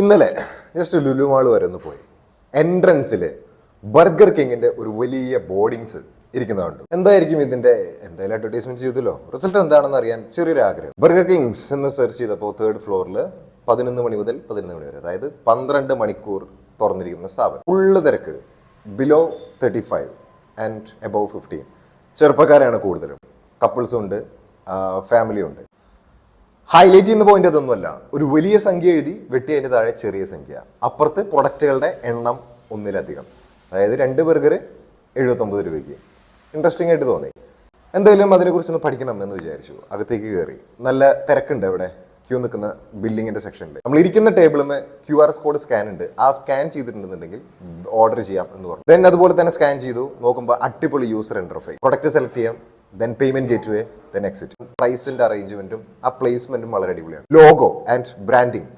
ഇന്നലെ just Lulu mall വരെ ഒന്ന് പോയി. എൻട്രൻസിൽ ബർഗർ കിങ്ങിന്റെ ഒരു വലിയ ബോർഡിങ്സ് ഇരിക്കുന്നതുണ്ട്. എന്തായിരിക്കും ഇതിന്റെ എന്തായാലും അഡ്വർടൈസ്മെന്റ് ചെയ്തല്ലോ, റിസൾട്ട് എന്താണെന്ന് അറിയാൻ ചെറിയൊരു ആഗ്രഹം. ബർഗർ കിങ്സ് എന്ന് സെർച്ച് ചെയ്തപ്പോൾ 3rd ഫ്ലോറിൽ 11 മണി മുതൽ 11 മണി വരെ, അതായത് 12 മണിക്കൂർ തുറന്നിരിക്കുന്ന സ്ഥാപനം. ഫുള്ള് തിരക്ക്. Below 35 and above 15. ചെറുപ്പക്കാരാണ് കൂടുതലും. കപ്പിൾസും ഉണ്ട്, ഫാമിലി ഉണ്ട്. ഹൈലൈറ്റ് ചെയ്യുന്ന പോയിന്റ് അതൊന്നുമല്ല. ഒരു വലിയ സംഖ്യ എഴുതി വെട്ടി അതിൻ്റെ താഴെ ചെറിയ സംഖ്യ, അപ്പുറത്ത് പ്രൊഡക്റ്റുകളുടെ എണ്ണം ഒന്നിലധികം. അതായത് 2 ബർഗർ 79 രൂപയ്ക്ക്. ഇൻട്രസ്റ്റിംഗ് ആയിട്ട് തോന്നി. എന്തായാലും അതിനെക്കുറിച്ചൊന്ന് പഠിക്കണം എന്ന് വിചാരിച്ചു. അകത്തേക്ക് കയറി. നല്ല തിരക്കുണ്ട് അവിടെ. ക്യൂ നിൽക്കുന്ന ബില്ലിങ്ങിന്റെ സെക്ഷനിൽ നമ്മൾ ഇരിക്കുന്ന ടേബിളുമേ QR കോഡ് സ്കാൻ ഉണ്ട്. ആ സ്കാൻ ചെയ്തിട്ടുണ്ടെന്നുണ്ടെങ്കിൽ ഓർഡർ ചെയ്യാം എന്ന് പറഞ്ഞു. ദെൻ അതുപോലെ തന്നെ സ്കാൻ ചെയ്തു നോക്കുമ്പോൾ അടിപൊളി യൂസർ ഇന്റർഫേസ്. പ്രൊഡക്റ്റ് സെലക്ട് ചെയ്യാം, then payment gateway, then exit. പ്രൈസിന്റെ അറേഞ്ച്മെന്റും ആ പ്ലേസ്മെന്റും വളരെ അടിപൊളിയാണ്. ലോഗോ ആൻഡ് ബ്രാൻഡിങ്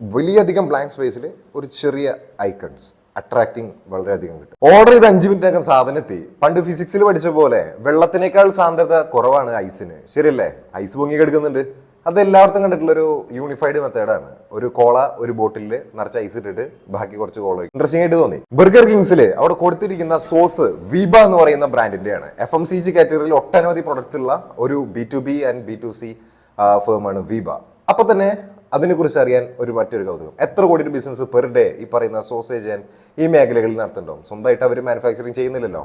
വലിയധികം ബ്ലാങ്ക് സ്പേസിൽ ഒരു ചെറിയ ഐക്കൺസ്, അട്രാക്ടിങ് വളരെയധികം കിട്ടും. ഓർഡർ ചെയ്ത് 5 മിനിറ്റിനകം സാധനം എത്തി. പണ്ട് ഫിസിക്സിൽ പഠിച്ച പോലെ വെള്ളത്തിനേക്കാൾ സാന്ദ്രത കുറവാണ് ഐസിന്, ശരിയല്ലേ? ഐസ് പൊങ്ങി കിടക്കുന്നുണ്ട്. അത് എല്ലായിടത്തും കണ്ടിട്ടുള്ളൊരു യൂണിഫൈഡ് മെത്തേഡാണ്. ഒരു കോള ഒരു ബോട്ടിലിൽ നിറച്ച് ഐസ് ഇട്ടിട്ട് ബാക്കി കുറച്ച് കോള. ഇൻട്രസ്റ്റിംഗ് ആയിട്ട് തോന്നി. ബർഗർ കിങ്സിൽ അവിടെ കൊടുത്തിരിക്കുന്ന സോസ് വീബ എന്ന് പറയുന്ന ബ്രാൻഡിന്റെയാണ്. FMCG കാറ്റഗറിയിൽ ഒട്ടനവധി പ്രൊഡക്ട്സ് ഉള്ള ഒരു B2B ആൻഡ് B2C ഫേമാണ് വീബ. അപ്പൊ തന്നെ അതിനെക്കുറിച്ച് അറിയാൻ മറ്റൊരു കൗതുകം. എത്ര കോടി ബിസിനസ് പെർ ഡേ ഈ പറയുന്ന സോസേജ് ആൻഡ് ഈ മേഖലകളിൽ നടത്തുന്നുണ്ടാവും? സ്വന്തമായിട്ട് അവർ മാനുഫാക്ചറിങ് ചെയ്യുന്നില്ലല്ലോ.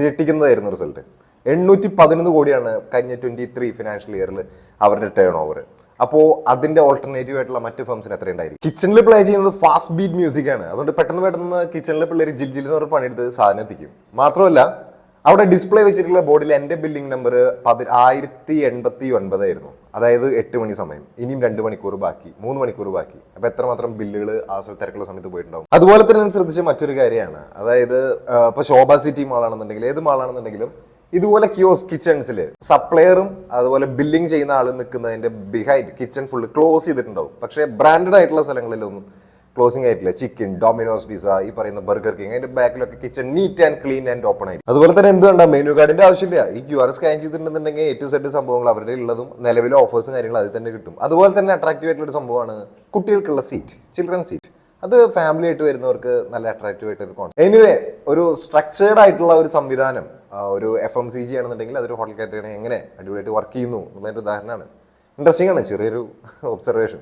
ഞെട്ടിക്കുന്നതായിരുന്നു റിസൾട്ട്. 811 കോടിയാണ് കഴിഞ്ഞ 23 ഫിനാൻഷ്യൽ ഇയറിൽ അവരുടെ ടേൺ ഓവർ. അപ്പോൾ അതിന്റെ ഓൾട്ടർനേറ്റീവ് ആയിട്ടുള്ള മറ്റ് ഫേംസിന് എത്ര ഉണ്ടായിരിക്കും? കിച്ചണിൽ പ്ലേ ചെയ്യുന്നത് ഫാസ്റ്റ് ബീറ്റ് മ്യൂസിക് ആണ്. അതുകൊണ്ട് പെട്ടെന്ന് കിച്ചണിലെ പിള്ളേർ ജിൽ എന്ന് പറഞ്ഞ് പണിയെടുത്ത് സാധനം എത്തിക്കും. മാത്രമല്ല അവിടെ ഡിസ്പ്ലേ വെച്ചിട്ടുള്ള ബോർഡിൽ എൻ്റെ ബില്ലിംഗ് നമ്പർ 1089 ആയിരുന്നു. അതായത് 8 മണി സമയം. ഇനിയും 2 മണിക്കൂർ ബാക്കി, 3 മണിക്കൂർ ബാക്കി. അപ്പൊ എത്രമാത്രം ബില്ലുകൾ ആ തിരക്കുള്ള സമയത്ത് പോയിട്ടുണ്ടാവും. അതുപോലെ തന്നെ ശ്രദ്ധിച്ച മറ്റൊരു കാര്യമാണ്, അതായത് ഇപ്പൊ ശോഭ സിറ്റി മാളാണെന്നുണ്ടെങ്കിൽ ഏത് മാളാണെന്നുണ്ടെങ്കിലും ഇതുപോലെ കിയോസ് കിച്ചൺസിൽ സപ്ലയറും അതുപോലെ ബില്ലിംഗ് ചെയ്യുന്ന ആൾ നിൽക്കുന്നതിന്റെ ബിഹൈൻഡ് കിച്ചൺ ഫുള്ള് ക്ലോസ് ചെയ്തിട്ടുണ്ടാവും. പക്ഷേ ബ്രാൻഡഡ് ആയിട്ടുള്ള സ്ഥലങ്ങളിലൊന്നും ക്ലോസിംഗ് ആയിട്ടില്ല. ചിക്കൻ, ഡൊമിനോസ് പിസ്സ, ഈ പറയുന്ന ബർഗർ കിങ്, അതിന്റെ ബാക്കിലൊക്കെ kitchen neat and clean and open ആയിരിക്കും. അതുപോലെ തന്നെ എന്ത് വേണ്ട, മെനു കാർഡിന്റെ ആവശ്യമില്ല. ഈ QR സ്കാൻ ചെയ്തിട്ടുണ്ടെന്നുണ്ടെങ്കിൽ A to Z സംഭവങ്ങൾ അവരുടെ ഉള്ളതും നിലവിലെ ഓഫേഴ്സും കാര്യങ്ങളും അതിൽ തന്നെ കിട്ടും. അതുപോലെ തന്നെ അട്രാക്റ്റീവ് ആയിട്ടുള്ള ഒരു സംഭവമാണ് കുട്ടികൾക്കുള്ള സീറ്റ്, ചിൽഡ്രൻ സീറ്റ്. അത് ഫാമിലി ആയിട്ട് വരുന്നവർക്ക് നല്ല അട്രാക്റ്റീവ് ആയിട്ടൊരു കോൺസെപ്റ്റ്. എനിവേ ഒരു സ്ട്രക്ചേർഡ് ആയിട്ടുള്ള ഒരു സംവിധാനം ഒരു FMCG ആണെന്നുണ്ടെങ്കിൽ അതൊരു ഹോട്ടൽ കാറ്റഗറി എങ്ങനെ അടിപൊളിയായിട്ട് വർക്ക് ചെയ്യുന്നു എന്നുള്ളൊരു ഉദാഹരണമാണ്. ഇൻട്രസ്റ്റിംഗ് ആണ്, ചെറിയൊരു ഒബ്സർവേഷൻ.